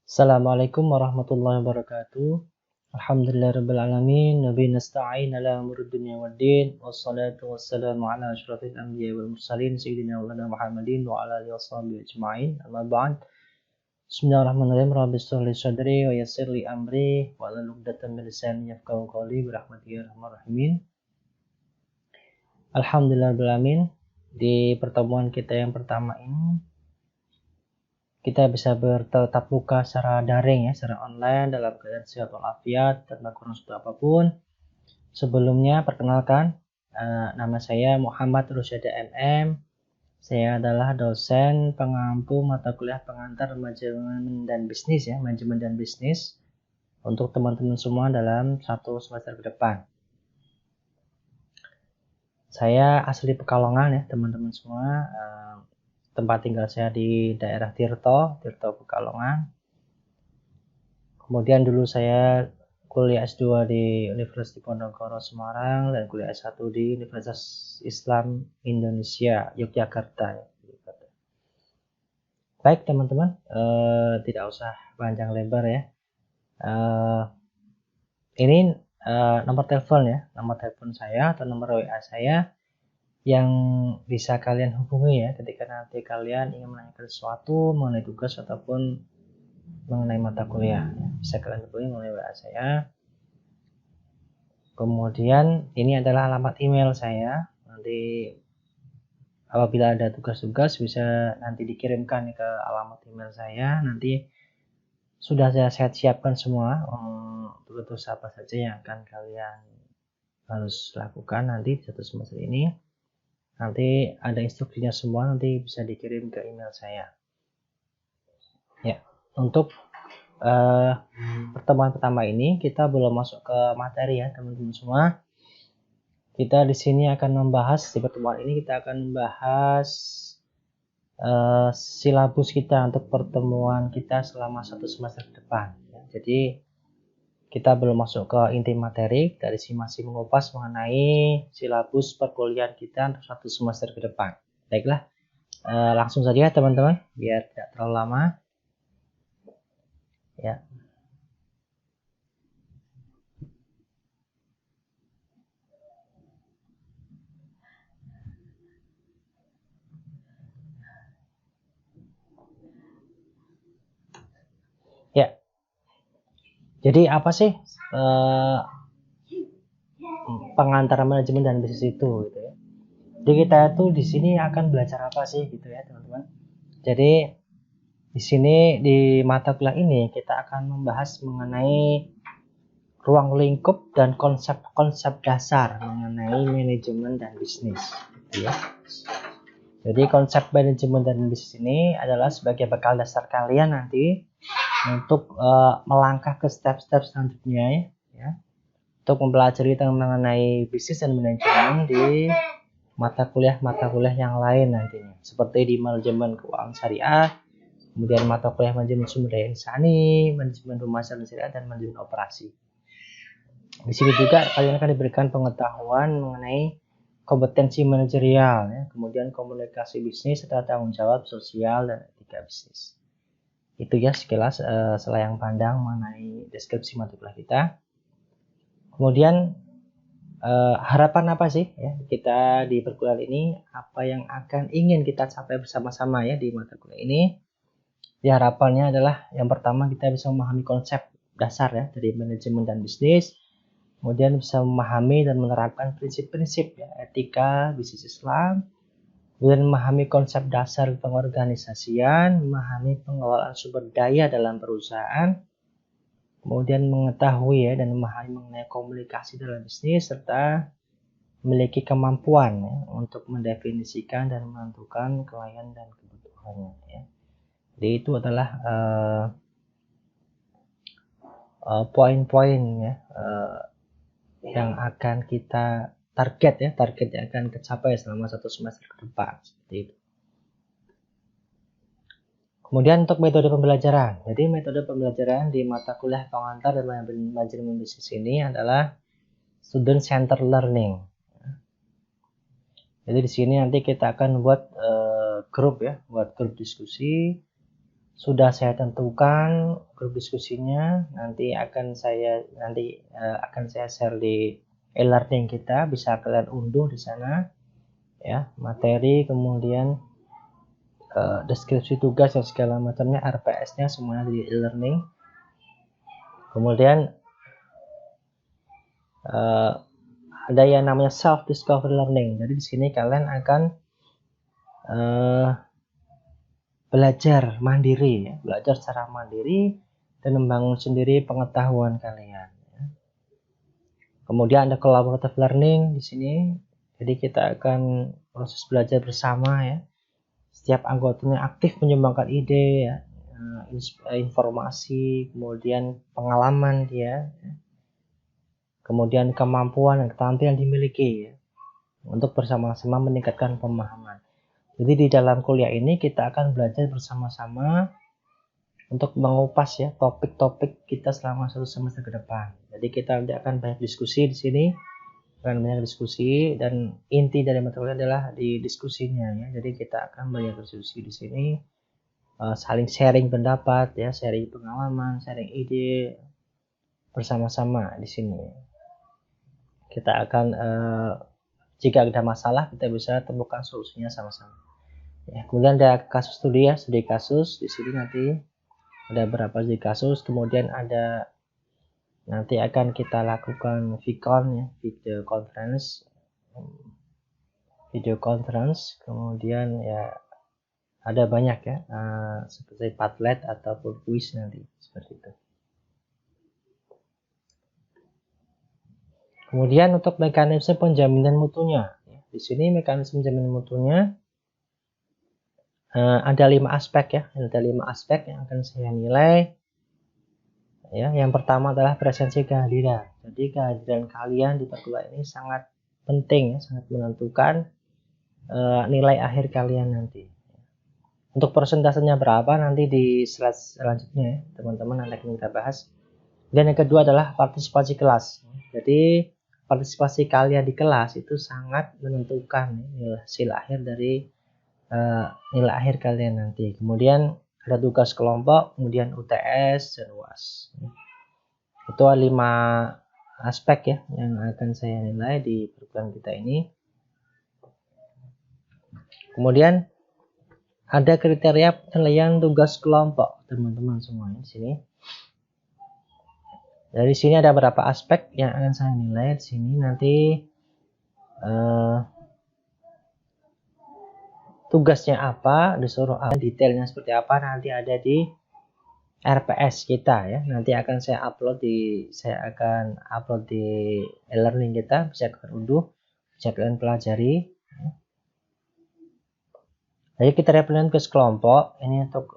Assalamualaikum warahmatullahi wabarakatuh. Alhamdulillahirabbil alamin, nabi nasta'in ala umuri dunya waddin, wassalatu wassalamu ala asyrafil anbiya'i wal mursalin sayyidina maulana Muhammadin wa ala alihi washabihi ajma'in. Amma ba'd. Bismillahirrahmanirrahim. Rabbi shrah li sadri wa yassir li amri wa hlul 'uqdatam min lisani yafqahu qawli bi rahmatika ya arhamar rahimin. Alhamdulillahirabbil alamin. Di pertemuan kita yang pertama ini kita bisa bertatap muka secara daring ya, secara online dalam keadaan sehat walafiat tanpa kurang suatu apapun. Sebelumnya perkenalkan, nama saya Muhammad Rusyada MM. Saya adalah dosen pengampu mata kuliah pengantar manajemen dan bisnis ya, manajemen dan bisnis untuk teman-teman semua dalam satu semester ke depan. Saya asli Pekalongan ya teman-teman semua. Tempat tinggal saya di daerah Tirto Pekalongan. Kemudian dulu saya kuliah S2 di Universitas Diponegoro Semarang dan kuliah S1 di Universitas Islam Indonesia Yogyakarta. Baik teman-teman, tidak usah panjang lebar ya. Ini nomor telepon ya, nomor telepon saya atau nomor WA saya yang bisa kalian hubungi ya ketika nanti kalian ingin menanyakan sesuatu mengenai tugas ataupun mengenai mata kuliah ya. Bisa kalian hubungi melalui WA saya. Kemudian ini adalah alamat email saya. Nanti apabila ada tugas-tugas bisa nanti dikirimkan ke alamat email saya. Nanti sudah saya siapkan semua tugas apa saja yang akan kalian harus lakukan nanti satu semester ini. Nanti ada instruksinya semua, nanti bisa dikirim ke email saya. Ya, untuk pertemuan pertama ini kita belum masuk ke materi ya teman-teman semua. Kita di sini akan membahas, di pertemuan ini kita akan membahas silabus kita untuk pertemuan kita selama satu semester ke depan. Ya. Jadi kita belum masuk ke inti materi, dari sini masih mengupas mengenai silabus perkuliahan kita untuk satu semester ke depan. Baiklah, langsung saja teman-teman, biar tidak terlalu lama. Ya. Ya. Jadi apa sih pengantar manajemen dan bisnis itu gitu ya. Jadi kita itu di sini akan belajar apa sih gitu ya teman-teman. Jadi di sini di mata kuliah ini kita akan membahas mengenai ruang lingkup dan konsep-konsep dasar mengenai manajemen dan bisnis gitu ya. Jadi konsep manajemen dan bisnis ini adalah sebagai bekal dasar kalian nanti untuk melangkah ke step-step selanjutnya ya. Untuk mempelajari mengenai bisnis dan manajemen di mata kuliah yang lain nantinya, seperti di manajemen keuangan syariah, kemudian mata kuliah manajemen sumber daya insani, manajemen rumah sakit syariah, dan manajemen operasi. Di sini juga kalian akan diberikan pengetahuan mengenai kompetensi manajerial, ya, kemudian komunikasi bisnis serta tanggung jawab sosial dan etika bisnis. Itu ya sekilas selayang pandang mengenai deskripsi mata kuliah kita. Kemudian harapan apa sih ya kita di perkuliahan ini, apa yang akan ingin kita capai bersama-sama ya di mata kuliah ini. Ya, harapannya adalah yang pertama kita bisa memahami konsep dasar ya dari manajemen dan bisnis, kemudian bisa memahami dan menerapkan prinsip-prinsip ya etika bisnis Islam, kemudian memahami konsep dasar pengorganisasian, memahami pengelolaan sumber daya dalam perusahaan, kemudian mengetahui ya dan memahami mengenai komunikasi dalam bisnis, serta memiliki kemampuan ya, untuk mendefinisikan dan menentukan klien dan kebutuhannya ya. Jadi itu adalah poin-poin ya yang akan kita target yang akan tercapai selama satu semester ke depan seperti itu. Kemudian untuk metode pembelajaran. Jadi metode pembelajaran di mata kuliah pengantar dan manajemen bisnis ini adalah student center learning. Jadi di sini nanti kita akan buat grup ya, buat grup diskusi sudah saya tentukan grup diskusinya, nanti akan saya share di e-learning kita, bisa kalian unduh di sana ya, materi, kemudian deskripsi tugas dan segala macamnya, RPS-nya semuanya di e-learning. Kemudian ada yang namanya self discovery learning. Jadi di sini kalian akan belajar mandiri ya, belajar secara mandiri dan membangun sendiri pengetahuan kalian. Kemudian ada collaborative learning di sini. Jadi kita akan proses belajar bersama ya. Setiap anggotanya aktif menyumbangkan ide ya, informasi, kemudian pengalaman dia, kemudian kemampuan dan keterampilan dimiliki ya, untuk bersama-sama meningkatkan pemahaman. Jadi di dalam kuliah ini kita akan belajar bersama-sama untuk mengupas ya topik-topik kita selama 1 semester ke depan. Jadi kita akan banyak diskusi di sini, akan banyak diskusi, dan inti dari materi adalah di diskusinya ya. Jadi kita akan banyak diskusi di sini, saling sharing pendapat ya, sharing pengalaman, sharing ide bersama-sama di sini. Kita akan jika ada masalah kita bisa temukan solusinya sama-sama. Ya, kemudian ada kasus studi ya, studi kasus di sini nanti ada beberapa studi kasus, kemudian ada nanti akan kita lakukan VCon ya, video conference, kemudian ya ada banyak ya seperti Padlet ataupun quiz nanti seperti itu. Kemudian untuk mekanisme penjaminan mutunya, di sini mekanisme penjaminan mutunya ada 5 aspek ya, ada 5 aspek yang akan saya nilai. Ya, yang pertama adalah presensi kehadiran. Jadi kehadiran kalian di perkuliahan ini sangat penting ya, sangat menentukan nilai akhir kalian nanti. Untuk persentasenya berapa nanti di slide selanjutnya ya, teman-teman, nanti akan kita bahas. Dan yang kedua adalah partisipasi kelas. Jadi partisipasi kalian di kelas itu sangat menentukan nilai hasil akhir dari nilai akhir kalian nanti. Kemudian ada tugas kelompok, kemudian UTS dan UAS. Itu 5 aspek ya yang akan saya nilai di program kita ini. Kemudian ada kriteria penilaian tugas kelompok, teman-teman semua di sini. Dari sini ada beberapa aspek yang akan saya nilai di sini nanti. Tugasnya apa, disuruh apa, detailnya seperti apa nanti ada di RPS kita ya. Nanti akan saya upload di e-learning kita, bisa kalian unduh, bisa kalian pelajari. Jadi kita represent ke kelompok ini untuk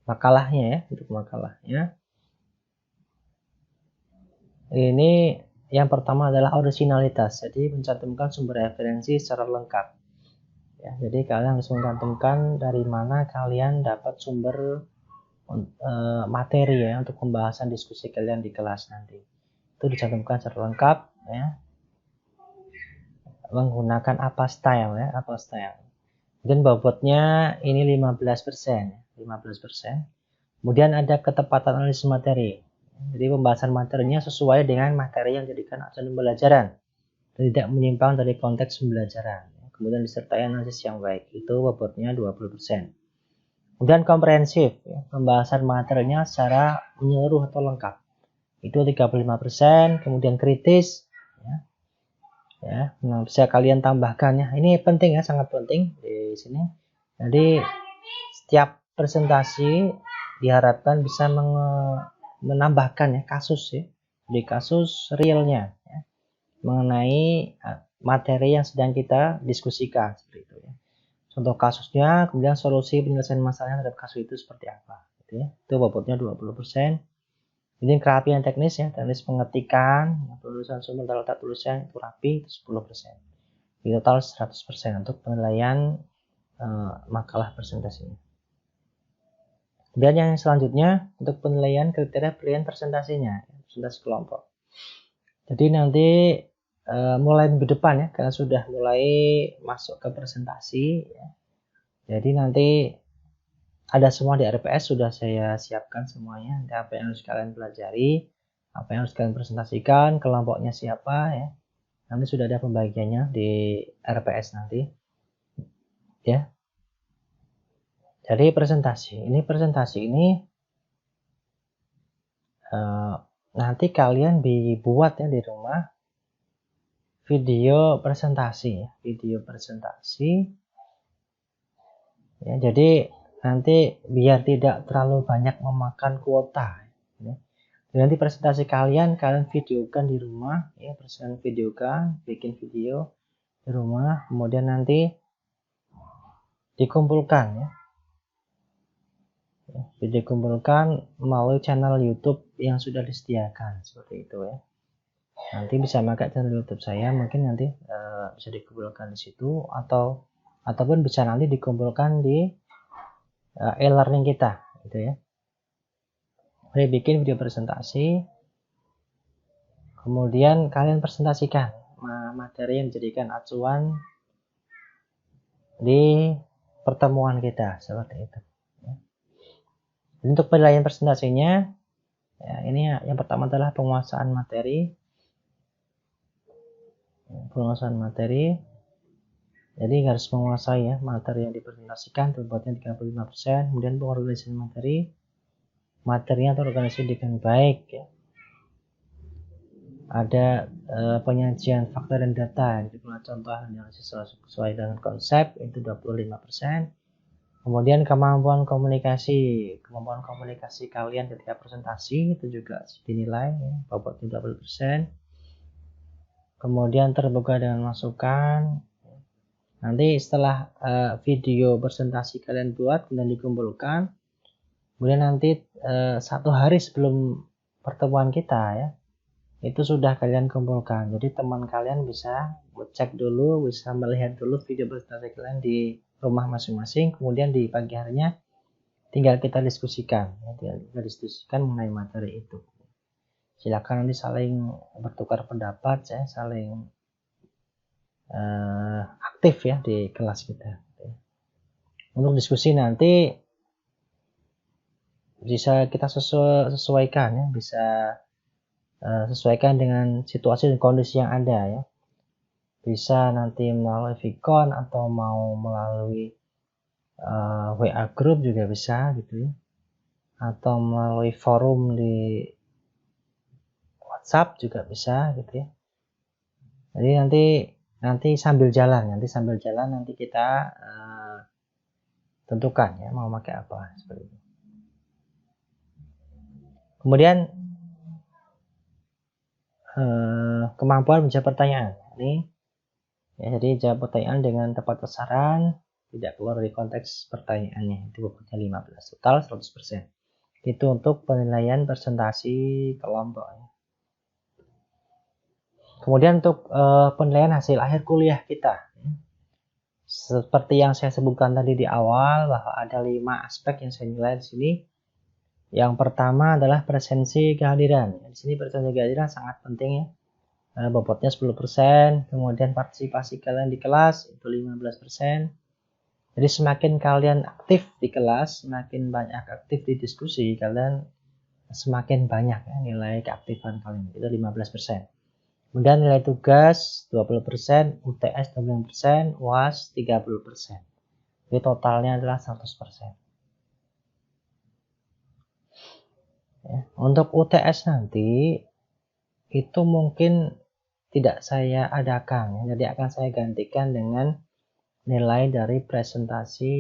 makalahnya ya, untuk makalahnya. Ini yang pertama adalah originalitas. Jadi mencantumkan sumber referensi secara lengkap. Ya, jadi kalian harus mencantumkan dari mana kalian dapat sumber materi ya untuk pembahasan diskusi kalian di kelas nanti. Itu dicantumkan secara lengkap ya. Menggunakan apa style ya, apa style. Dan bobotnya ini 15%, 15%. Kemudian ada ketepatan analisis materi. Jadi pembahasan materinya sesuai dengan materi yang dijadikan acuan pembelajaran dan tidak menyimpang dari konteks pembelajaran. Kemudian disertai analisis yang baik, itu bobotnya 20%. Kemudian komprehensif, ya, pembahasan materinya secara menyeluruh atau lengkap, itu 35%. Kemudian kritis, ya, nah, bisa kalian tambahkan ya. Ini penting ya, sangat penting di sini. Jadi setiap presentasi diharapkan bisa menambahkan ya kasus ya, di kasus realnya ya, mengenai materi yang sedang kita diskusikan seperti itu ya. Contoh kasusnya, kemudian solusi penyelesaian masalahnya terhadap kasus itu seperti apa gitu ya. Itu bobotnya 20%. Kemudian kerapian teknis ya, teknis pengetikan, penulisan sumber data tulisan itu rapi, itu 10%. Di total 100% untuk penilaian makalah presentasinya. Dan yang selanjutnya untuk penilaian kriteria pilihan presentasinya, presentasi kelompok. Jadi nanti mulai minggu depan ya, karena sudah mulai masuk ke presentasi ya. Jadi nanti ada semua di RPS, sudah saya siapkan semuanya. Apa yang harus kalian pelajari, apa yang harus kalian presentasikan, kelompoknya siapa ya. Nanti sudah ada pembagiannya di RPS nanti. Ya. Jadi presentasi ini nanti kalian dibuat ya di rumah video presentasi ya. Jadi nanti biar tidak terlalu banyak memakan kuota ya. Jadi nanti presentasi kalian videokan di rumah ya, bikin video di rumah, kemudian nanti dikumpulkan ya. Dikumpulkan melalui channel YouTube yang sudah disediakan seperti itu ya. Nanti bisa pakai channel YouTube saya, mungkin nanti bisa dikumpulkan di situ, ataupun bisa nanti dikumpulkan di e-learning kita gitu ya. Jadi bikin video presentasi, kemudian kalian presentasikan materi yang dijadikan acuan di pertemuan kita seperti itu. Untuk penilaian presentasinya, ya, ini yang pertama adalah penguasaan materi. Jadi harus menguasai ya materi yang dipresentasikan, bobotnya 35%. Kemudian pengorganisasian materinya terorganisasi dengan baik ya. Ada penyajian fakta dan data, jadi contoh yang sesuai dengan konsep itu 25%. Kemudian kemampuan komunikasi kalian ketika presentasi itu juga dinilai ya, bobotnya 20%. Kemudian terbuka dengan masukan. Nanti setelah video presentasi kalian buat dan dikumpulkan, kemudian nanti 1 hari sebelum pertemuan kita ya, itu sudah kalian kumpulkan. Jadi teman kalian bisa cek dulu, bisa melihat dulu video presentasi kalian di rumah masing-masing, kemudian di pagi harinya tinggal kita diskusikan mengenai materi itu. Silakan nanti saling bertukar pendapat ya, saling aktif ya di kelas kita. Untuk diskusi nanti bisa kita sesuaikan ya, bisa sesuaikan dengan situasi dan kondisi yang ada ya. Bisa nanti melalui Vicon atau mau melalui WA group juga bisa gitu ya, atau melalui forum di WhatsApp juga bisa gitu ya. Jadi nanti sambil jalan nanti kita tentukan ya mau pakai apa seperti itu. Kemudian kemampuan menjawab pertanyaan ini ya, jadi jawab pertanyaan dengan tepat sasaran, tidak keluar dari konteks pertanyaannya, itu bobotnya 15, total 100%. Itu untuk penilaian presentasi kelompok. Kemudian untuk penilaian hasil akhir kuliah kita, seperti yang saya sebutkan tadi di awal bahwa ada 5 aspek yang saya nilai di sini. Yang pertama adalah presensi kehadiran. Di sini presensi kehadiran sangat penting ya. Bobotnya 10%, kemudian partisipasi kalian di kelas itu 15%. Jadi semakin kalian aktif di kelas, semakin banyak aktif di diskusi, kalian semakin banyak ya, nilai keaktifan kalian, itu 15%. Kemudian nilai tugas 20%, UTS 20%, UAS 30%. Jadi totalnya adalah 100%. Ya, untuk UTS nanti itu mungkin tidak saya adakan ya, jadi akan saya gantikan dengan nilai dari presentasi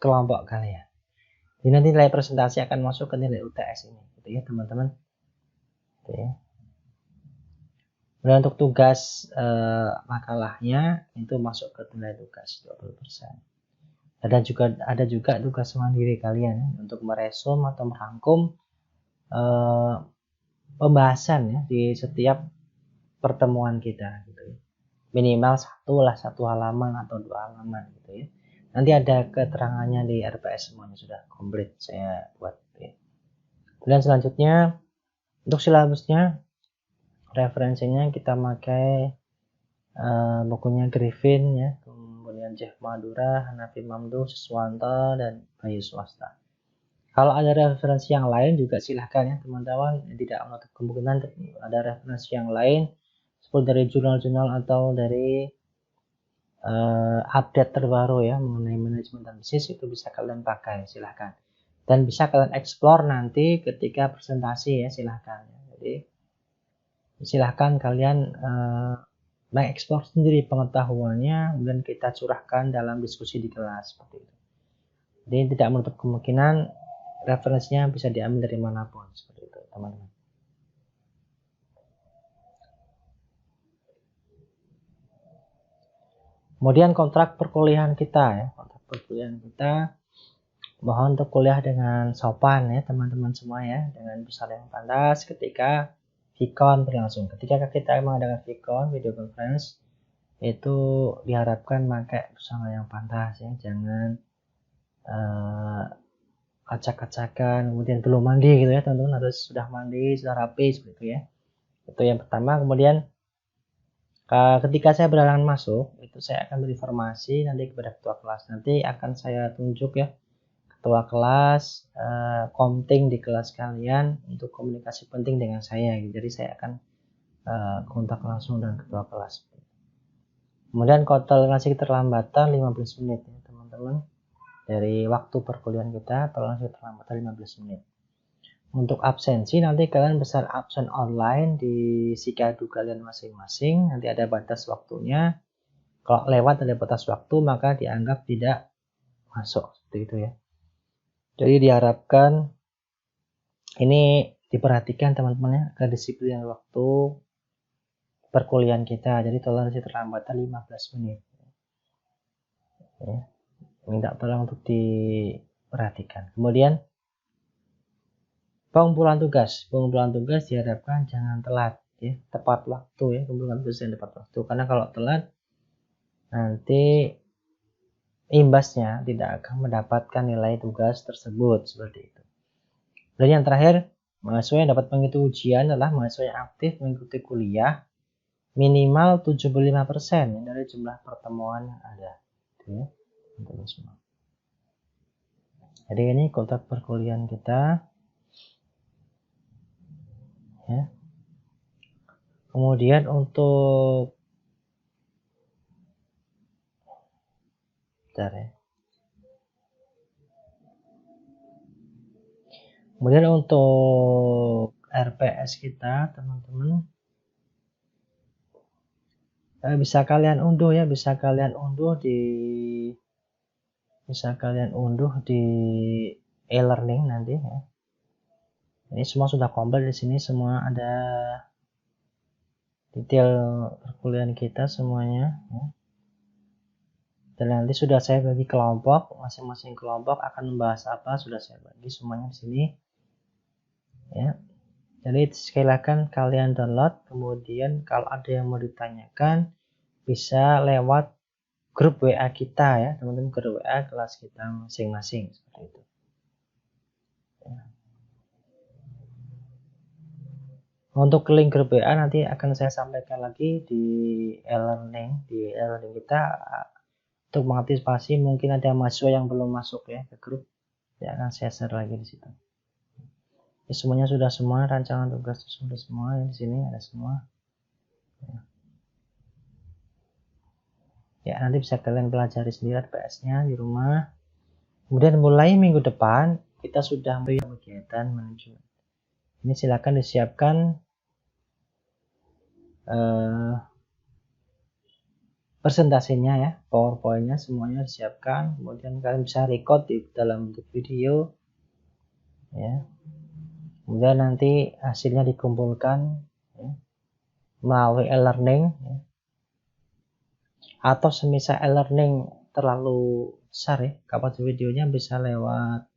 kelompok kalian. Jadi nanti nilai presentasi akan masuk ke nilai UTS ini gitu ya teman-teman. Gitu ya. Dan untuk tugas makalahnya itu masuk ke nilai tugas 20%. Ada juga tugas mandiri kalian ya, untuk meresum atau merangkum pembahasan ya di setiap pertemuan kita gitu ya. Minimal satu halaman atau 2 halaman gitu ya. Nanti ada keterangannya di RPS semuanya sudah komplit saya buat gitu ya. Kemudian selanjutnya untuk silabusnya, referensinya kita pakai bukunya Griffin ya, kemudian kemudian Jeff Madura, Hanafi Mamdu, Siswanto, dan Bayu Swasta. Kalau ada referensi yang lain juga silahkan ya teman-teman, tidak menutup kemungkinan ada referensi yang lain seperti dari jurnal-jurnal atau dari update terbaru ya mengenai manajemen dan bisnis, itu bisa kalian pakai, silahkan. Dan bisa kalian explore nanti ketika presentasi ya, silahkan. Jadi silahkan kalian mengeksplor sendiri pengetahuannya dan kita curahkan dalam diskusi di kelas seperti itu. Jadi tidak menutup kemungkinan referensinya bisa diambil dari manapun seperti itu, teman-teman. Kemudian kontrak perkuliahan kita ya, kontrak perkuliahan kita mohon untuk kuliah dengan sopan ya teman-teman semua ya, dengan busana yang pantas ketika Vicon berlangsung. Ketika kita mengadakan Vicon, video conference, itu diharapkan pakai busana yang pantas ya, jangan acak-acakan, kemudian belum mandi gitu ya teman-teman, harus sudah mandi, sudah rapi seperti itu ya. Itu yang pertama. Kemudian ketika saya berhalangan masuk, itu saya akan berinformasi nanti kepada ketua kelas. Nanti akan saya tunjuk ya ketua kelas, komting di kelas kalian untuk komunikasi penting dengan saya. Jadi saya akan kontak langsung dengan ketua kelas. Kemudian toleransi keterlambatan 15 menit ya teman-teman. Dari waktu perkuliahan kita, toleransi keterlambatan 15 menit. Untuk absensi nanti kalian bisa absen online di sikadu kalian masing-masing. Nanti ada batas waktunya. Kalau lewat ada batas waktu maka dianggap tidak masuk seperti itu ya. Jadi diharapkan ini diperhatikan teman-teman ya, kedisiplinan waktu perkuliahan kita. Jadi toleransi terlambatan 15 menit. Ya. Minta tolong untuk diperhatikan. Kemudian pengumpulan tugas diharapkan jangan telat ya, tepat waktu ya, pengumpulan tugas yang tepat waktu. Karena kalau telat nanti imbasnya tidak akan mendapatkan nilai tugas tersebut seperti itu. Dan yang terakhir, mahasiswa yang dapat mengikuti ujian adalah mahasiswa yang aktif mengikuti kuliah minimal 75% dari jumlah pertemuan yang ada. Itu ya, teman-teman semua. Jadi ini kontrak perkuliahan kita. Ya. Kemudian untuk ya. Kemudian untuk RPS kita teman-teman bisa kalian unduh ya, bisa kalian unduh di e-learning nanti ya. Ini semua sudah komplit, di sini semua ada detail perkuliahan kita semuanya ya. Dan nanti sudah saya bagi kelompok, masing-masing kelompok akan membahas apa, sudah saya bagi semuanya di sini ya. Jadi silakan kalian download, kemudian kalau ada yang mau ditanyakan bisa lewat grup WA kita ya teman-teman, grup WA kelas kita masing-masing seperti itu ya. Untuk link grup WA nanti akan saya sampaikan lagi di e-learning kita untuk mengantisipasi mungkin ada mahasiswa yang belum masuk ya ke grup, ya akan saya share lagi di situ. Ya, semuanya sudah semua, rancangan tugas sudah semua ya, di sini ada semua. Ya nanti bisa kalian pelajari sendiri RPS-nya di rumah. Kemudian mulai minggu depan kita sudah mulai kegiatan manajemen. Ini silakan disiapkan presentasinya ya, PowerPoint-nya semuanya disiapkan. Kemudian kalian bisa record di dalam bentuk video ya. Kemudian nanti hasilnya dikumpulkan ya, melalui e-learning ya. Atau semisal e-learning terlalu besar ya, kapasitas videonya bisa lewat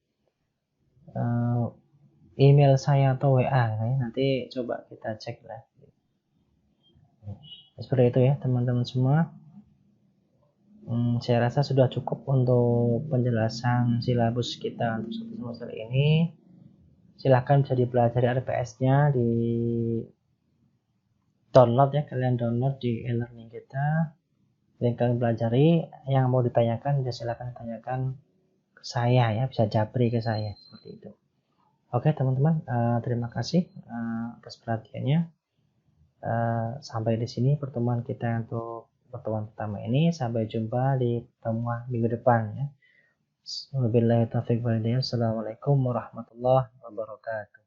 email saya atau WA ya. Nanti coba kita cek lah. Seperti itu ya teman-teman semua. Saya rasa sudah cukup untuk penjelasan silabus kita untuk satu semester ini. Silahkan bisa dipelajari RPS-nya, di download ya, kalian download di e-learning kita. yang kalian pelajari. Yang mau ditanyakan ya silakan tanyakan ke saya ya, bisa japri ke saya seperti itu. Oke teman-teman, terima kasih atas perhatiannya. Sampai di sini pertemuan kita untuk pertemuan pertama ini. Sampai jumpa di pertemuan minggu depan ya. Wabillahi taufiq wal hidayah. Assalamualaikum warahmatullahi wabarakatuh.